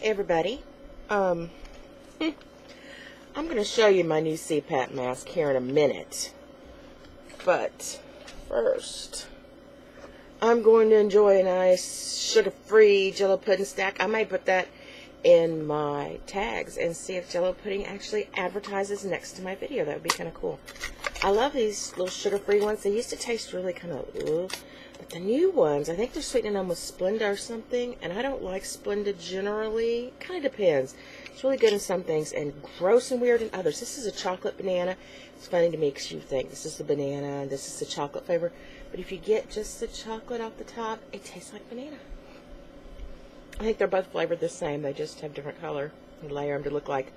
everybody. I'm going to show you my new CPAP mask here in a minute. But first, I'm going to enjoy a nice sugar-free Jell-O pudding stack. I might put that in my tags and see if Jell-O pudding actually advertises next to my video. That would be kind of cool. I love these little sugar-free ones. They used to taste really kind of ooh. But the new ones, I think they're sweetening them with Splenda or something, and I don't like Splenda generally. Kind of depends. It's really good in some things and gross and weird in others. This is a chocolate banana. It's funny to me because you think this is the banana and this is the chocolate flavor. But if you get just the chocolate off the top, it tastes like banana. I think they're both flavored the same. They just have different color. You layer them to look like,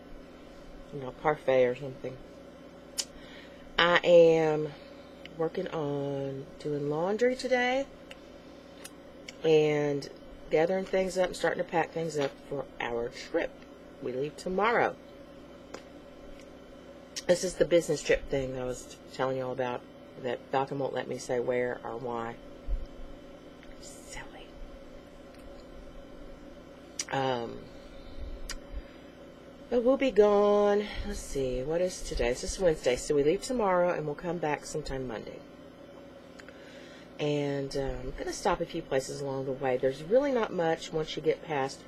you know, parfait or something. I am working on doing laundry today and gathering things up and starting to pack things up for our trip. We leave tomorrow. This is the business trip thing that I was telling you all about, that Falcon won't let me say where or why. Silly. But we'll be gone. Let's see, what is today? This is Wednesday, so we leave tomorrow and we'll come back sometime Monday. And I'm going to stop a few places along the way. There's really not much once you get past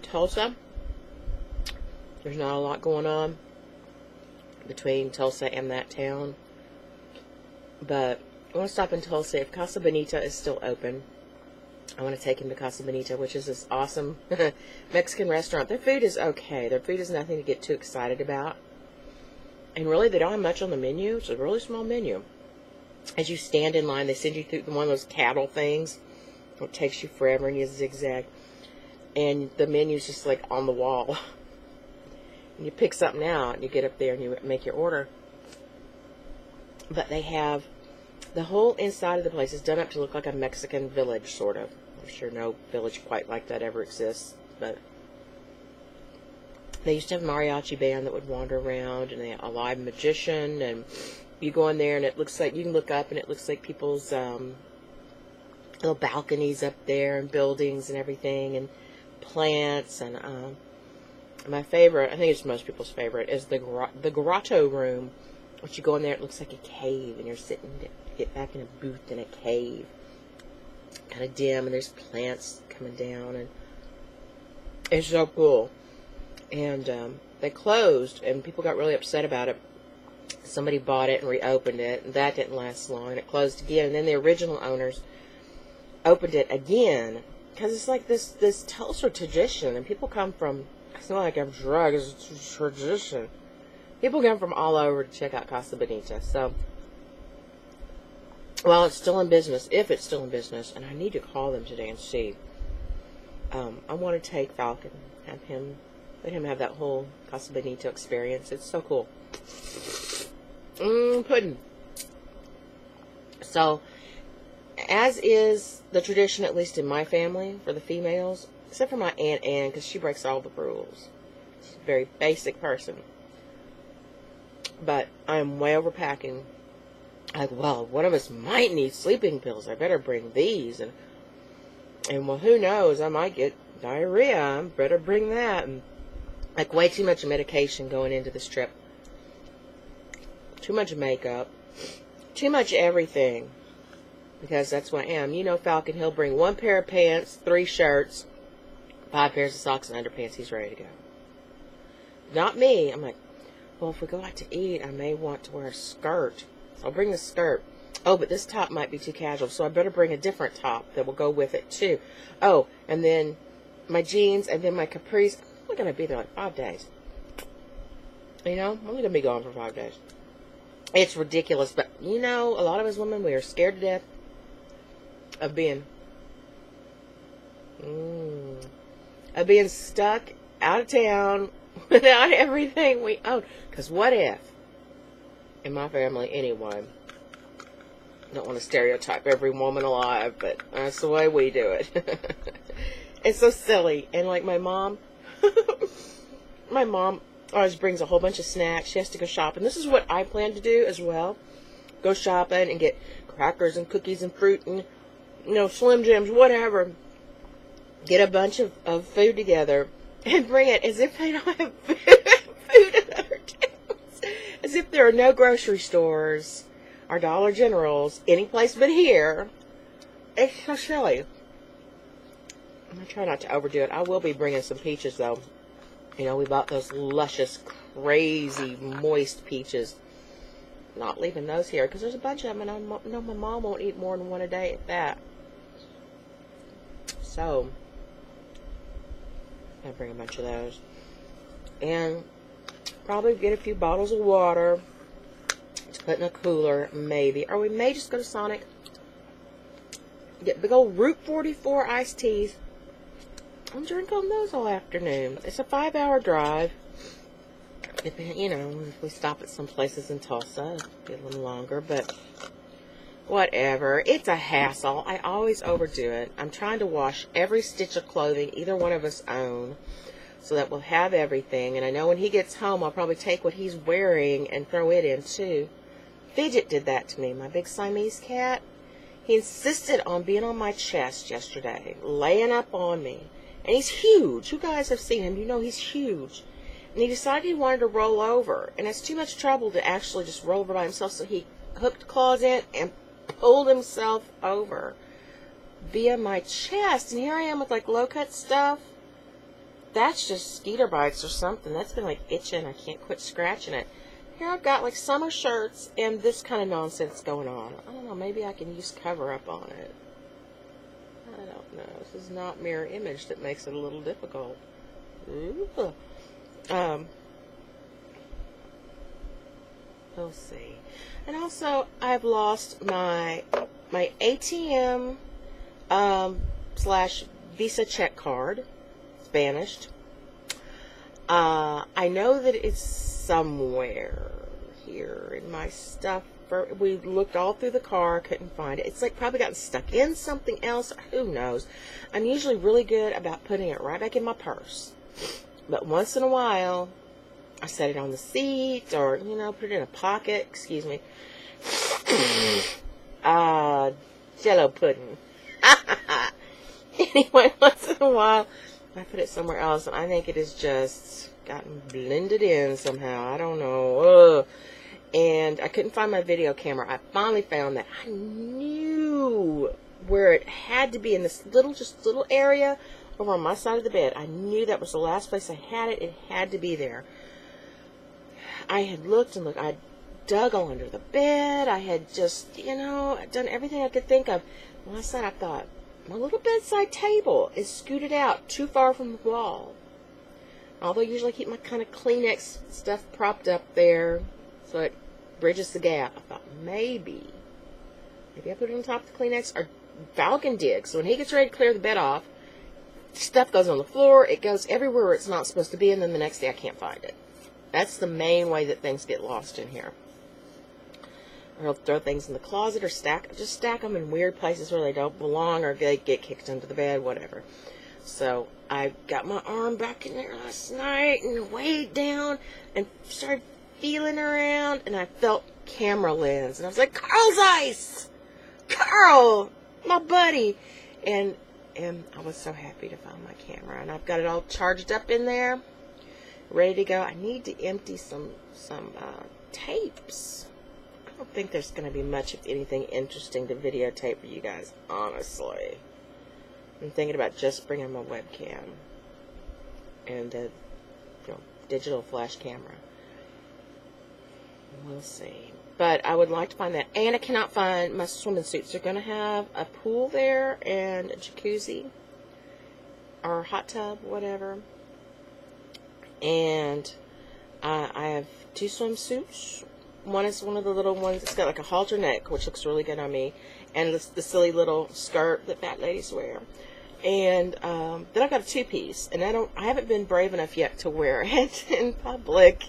Tulsa. There's not a lot going on between Tulsa and that town. But I want to stop in Tulsa. If Casa Bonita is still open, I want to take him to Casa Bonita, which is this awesome Mexican restaurant. Their food is okay. Their food is nothing to get too excited about. And really, they don't have much on the menu. It's a really small menu. As you stand in line, they send you through one of those cattle things. It takes you forever and you zigzag. And the menu's just like on the wall. And you pick something out and you get up there and you make your order. But they have the whole inside of the place is done up to look like a Mexican village, sort of. I'm sure no village quite like that ever exists, but they used to have a mariachi band that would wander around, and they had a live magician, and you go in there and it looks like, you can look up and it looks like people's little balconies up there and buildings and everything and plants. And my favorite, I think it's most people's favorite, is the grotto room. Once you go in there, it looks like a cave, and you're sitting to get back in a booth in a cave. Kind of dim, and there's plants coming down, and it's so cool. And they closed, and people got really upset about it. Somebody bought it and reopened it, and that didn't last long, and it closed again. And then the original owners opened it again, because it's like this Tulsa tradition, and people come from, it's not like I'm drug, it's a tradition. People come from all over to check out Casa Bonita. So, while it's still in business, if it's still in business, and I need to call them today and see, I want to take Falcon, let him have that whole Casa Bonita experience. It's so cool. Pudding. So, as is the tradition, at least in my family, for the females, except for my Aunt Ann, because she breaks all the rules. She's a very basic person. But I'm way overpacking. Like, well, one of us might need sleeping pills. I better bring these. And well, who knows? I might get diarrhea. I better bring that. And like, way too much medication going into this trip. Too much makeup. Too much everything. Because that's what I am. You know, Falcon, he'll bring 1 pair of pants, 3 shirts, 5 pairs of socks and underpants. He's ready to go. Not me. I'm like, well, if we go out to eat, I may want to wear a skirt. I'll bring the skirt. Oh, but this top might be too casual, so I better bring a different top that will go with it, too. Oh, and then my jeans, and then my capris. I'm only going to be there like 5 days. You know, I'm only going to be gone for 5 days. It's ridiculous, but, you know, a lot of us women, we are scared to death of being stuck out of town without everything we own. Because what if, in my family anyway, I don't want to stereotype every woman alive, but that's the way we do it. It's so silly. And like my mom always brings a whole bunch of snacks. She has to go shopping. This is what I plan to do as well. Go shopping and get crackers and cookies and fruit and, you know, Slim Jims, whatever. get a bunch of food together and bring it as if they don't have food in other towns. As if there are no grocery stores or Dollar Generals any place but here. It's so silly. I'm going to try not to overdo it. I will be bringing some peaches, though. You know, we bought those luscious, crazy, moist peaches. Not leaving those here, because there's a bunch of them, and I know my mom won't eat more than one a day at that. So, I'll bring a bunch of those. And probably get a few bottles of water to put in a cooler, maybe. Or we may just go to Sonic, get big old Route 44 iced teas, and drink on those all afternoon. It's a 5-hour drive. If, you know, if we stop at some places in Tulsa, it'll be a little longer, but whatever. It's a hassle. I always overdo it. I'm trying to wash every stitch of clothing either one of us own so that we'll have everything. And I know when he gets home, I'll probably take what he's wearing and throw it in, too. Fidget did that to me, my big Siamese cat. He insisted on being on my chest yesterday, laying up on me. And he's huge. You guys have seen him. You know he's huge. And he decided he wanted to roll over. And it's too much trouble to actually just roll over by himself. So he hooked claws in and pulled himself over via my chest. And here I am with like low-cut stuff. That's just skeeter bites or something. That's been like itching. I can't quit scratching it. Here I've got like summer shirts and this kind of nonsense going on. I don't know. Maybe I can use cover-up on it. I don't know. This is not mirror image that makes it a little difficult. Ooh. We'll see. And also, I've lost my ATM / Visa check card. It's vanished. I know that it's somewhere here in my stuff. We looked all through the car, couldn't find it. It's like probably gotten stuck in something else. Who knows? I'm usually really good about putting it right back in my purse. But once in a while, I set it on the seat or, you know, put it in a pocket. Excuse me. Jello pudding. Anyway, once in a while, I put it somewhere else, and I think it has just gotten blended in somehow. I don't know. And I couldn't find my video camera. I finally found that. I knew where it had to be in this little area over on my side of the bed. I knew that was the last place I had it. It had to be there. I had looked and looked. I dug all under the bed. I had just, you know, done everything I could think of. Last night I thought, my little bedside table is scooted out too far from the wall. Although I usually keep my kind of Kleenex stuff propped up there so it bridges the gap. I thought maybe I put it on top of the Kleenex, or Falcon did. So when he gets ready to clear the bed off, stuff goes on the floor. It goes everywhere where it's not supposed to be, and then the next day I can't find it. That's the main way that things get lost in here. Or he'll throw things in the closet or stack them in weird places where they don't belong, or they get kicked under the bed, whatever. So I got my arm back in there last night and weighed down and started feeling around, and I felt camera lens, and I was like, Carl's ice! Carl! My buddy! And I was so happy to find my camera, and I've got it all charged up in there, ready to go. I need to empty some tapes. I don't think there's going to be much of anything interesting to videotape for you guys, honestly. I'm thinking about just bringing my webcam and a digital flash camera. We'll see. But I would like to find that. And I cannot find my swimming suits. They're going to have a pool there and a jacuzzi or hot tub, whatever. And I have 2 swimsuits. One is one of the little ones. It's got like a halter neck, which looks really good on me. And the silly little skirt that fat ladies wear. And then I've got a 2-piece. And I haven't been brave enough yet to wear it in public.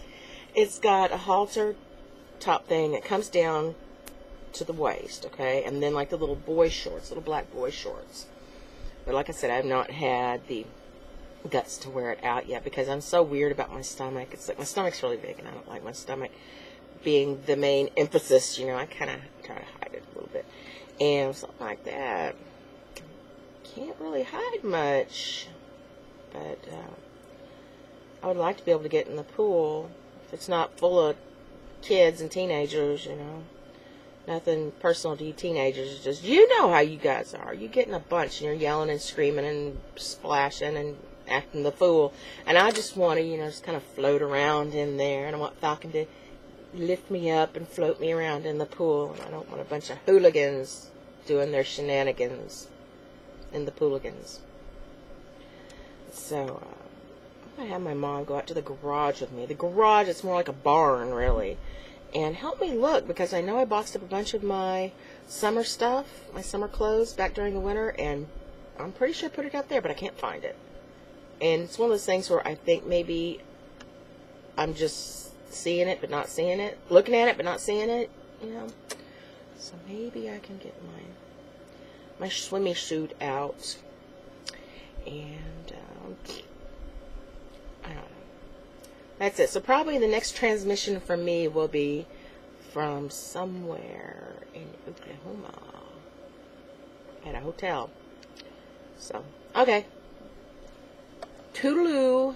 It's got a halter top thing that comes down to the waist, okay? And then like the little boy shorts, little black boy shorts. But like I said, I have not had the guts to wear it out yet because I'm so weird about my stomach. It's like my stomach's really big and I don't like my stomach being the main emphasis, you know. I kind of try to hide it a little bit. And something like that. can't really hide much. But I would like to be able to get in the pool if it's not full of kids and teenagers, you know. Nothing personal to you teenagers. It's just, you know how you guys are. You get in a bunch and you're yelling and screaming and splashing and acting the fool. And I just want to, you know, just kind of float around in there. And I want Falcon to lift me up and float me around in the pool. And I don't want a bunch of hooligans doing their shenanigans in the pooligans. So, I'm going to have my mom go out to the garage with me. The garage, it's more like a barn, really. And help me look, because I know I boxed up a bunch of my summer stuff, my summer clothes back during the winter, and I'm pretty sure I put it out there, but I can't find it. And it's one of those things where I think maybe I'm just seeing it, but not seeing it. Looking at it, but not seeing it, you know. So maybe I can get my swimming suit out. And, I don't know. That's it. So probably the next transmission from me will be from somewhere in Oklahoma at a hotel. So, okay. Toodaloo.